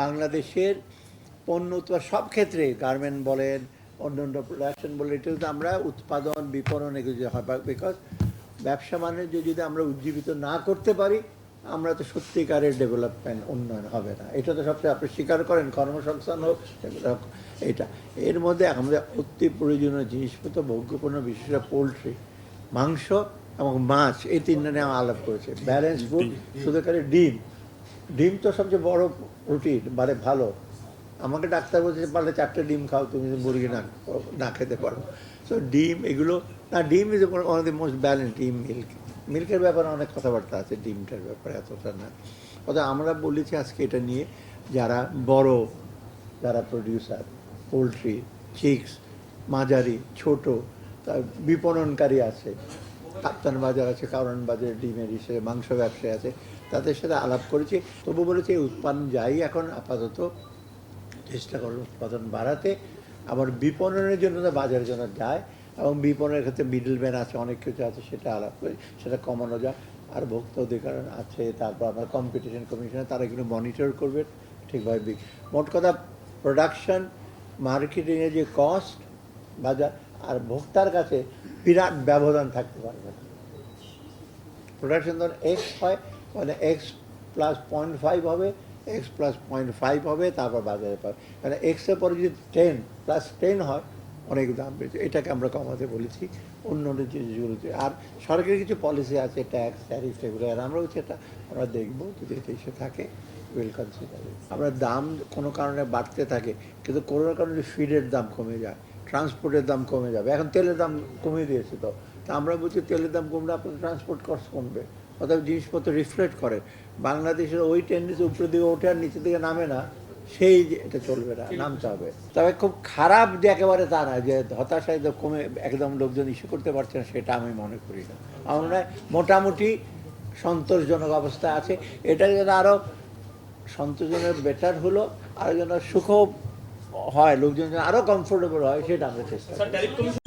বাংলাদেশের পণ্য উৎপাদন সব ক্ষেত্রে গার্মেন্ট বলেন, অন্যান্য প্রোডাকশন বলেন, এটা যদি আমরা উৎপাদন বিপণন এগুলো যদি হয়, বিকজ ব্যবসা বাণিজ্য যদি আমরা উজ্জীবিত না করতে পারি, আমরা তো সত্যিকারের ডেভেলপমেন্ট উন্নয়ন হবে না। এটা তো সবচেয়ে আপনি স্বীকার করেন, কর্মসংস্থান হোক এটা। এর মধ্যে আমাদের অতি প্রয়োজনীয় জিনিসপত্র, ভোগ্যপণ্য, বিশেষ করে পোলট্রি, মাংস এবং মাছ, এই তিনটা নিয়ে আলাপ করেছে। ব্যালেন্স ফুড, শুধু করে ডিম। ডিম তো সবচেয়ে বড় প্রোটিন, মানে ভালো। আমাকে ডাক্তার বলছে পারলে 4টে ডিম খাও, তুমি মুরগি না খেতে পারো। সো ডিম এগুলো না, ডিম is one of the most balance. ডিম, মিল্কের ব্যাপারে অনেক কথাবার্তা আছে, ডিমটার ব্যাপারে এতটা না। অর্থাৎ আমরা বলেছি আজকে এটা নিয়ে যারা বড়, যারা প্রডিউসার পোলট্রি, চিক্স, মাঝারি, ছোট, তার বিপণনকারী আছে, কাপ্তান বাজার আছে, কারণ বাজারে ডিমের হিসেবে, মাংস ব্যবসায়ী আছে, তাদের সাথে আলাপ করেছি। তবু বলেছি এই উৎপাদন যাই এখন আপাতত চেষ্টা করুন উৎপাদন বাড়াতে, আবার বিপণনের জন্য বাজারের জন্য যায়, এবং বিপণনের ক্ষেত্রে মিডলম্যান আছে, অনেক কিছু আছে, সেটা আলাপ করি, সেটা কমানো যায়। আর ভোক্তা অধিকার আছে, তারপর আমার কম্পিটিশন কমিশন, তারা এগুলো মনিটর করবে ঠিকভাবে। মোট কথা, প্রোডাকশন মার্কেটিংয়ের যে কস্ট বাজার আর ভোক্তার কাছে বিরাট ব্যবধান থাকতে পারবে না। প্রোডাকশন ধরুন এক্স হয়, মানে এক্স প্লাস 0.5 হবে, এক্স প্লাস 0.5 হবে, তারপর বাজারে পাবে। মানে এক্সের পরে যদি 10 প্লাস 10 হয়, অনেক দাম বেড়েছে। এটাকে আমরা কমাতে বলেছি, অন্য অন্য জিনিসগুলোতে। আর সরকারি কিছু পলিসি আছে, ট্যাক্স, ট্যারিফ, এগুলো, আর আমরা হচ্ছে এটা আমরা দেখবো, যদি এটা এসে থাকে উইল কনসিডার। আমরা দাম কোনো কারণে বাড়তে থাকে, কিন্তু কোনো কারণে ফিডের দাম কমে যায়, ট্রান্সপোর্টের দাম কমে যাবে। এখন তেলের দাম কমিয়ে দিয়েছে, তো আমরা বলছি তেলের দাম কমলে আপনাদের ট্রান্সপোর্ট কস্ট কমবে, অর্থাৎ জিনিসপত্র রিফ্লেক্ট করে। বাংলাদেশের ওই টেন্ডেন্সি উপরের দিকে ওঠে আর নিচের দিকে নামে না, সেই এটা চলবে না, নামতে হবে। তবে খুব খারাপ যে একেবারে তা না, যে হতাশায় কমে একদম লোকজন ইস্যু করতে পারছে না, সেটা আমি মনে করি না। আমার মনে হয় মোটামুটি সন্তোষজনক অবস্থা আছে। এটা যেন আরও সন্তোষজনক বেটার হলো, আর যেন সুখ হয়, লোকজন যেন আরও কমফোর্টেবল হয়, সেটা আমরা চেষ্টা করি।